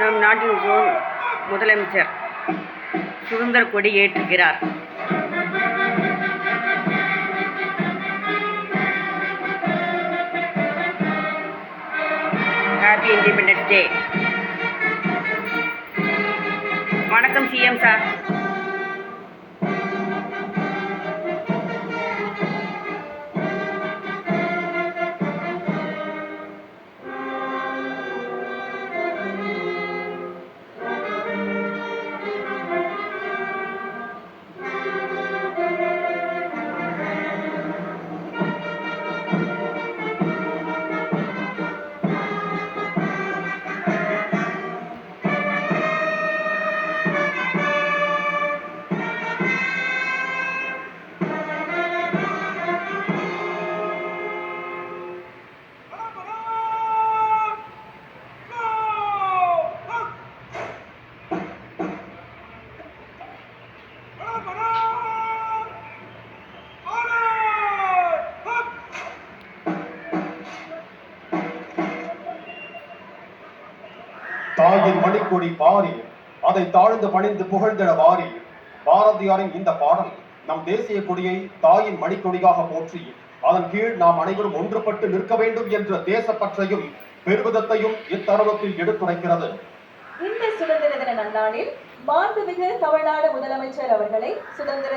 நம் நாட்டின் முதலமைச்சர் சுதந்திர கொடி ஏற்றுகிறார். Happy independence day. வணக்கம் சிஎம் சார். தாயின் மணிக்கொடி பாரி, அதை தாழ்ந்து பணிந்து புகழ்ந்திட வாரி. பாரதியாரின் இந்த பாடல் நம் தேசிய கொடியை தாயின் மணிக்கொடியாக போற்றி அதன் கீழ் நாம் அனைவரும் ஒன்றுபட்டு நிற்க வேண்டும் என்ற தேசப்பற்றையும் பெருமிதத்தையும் இத்தருணத்தில் எடுத்துரைக்கிறது. இந்த சுதந்திர தின நன்னாளில் மாண்புமிகு தமிழ்நாடு முதலமைச்சர் அவர்களை சுதந்திர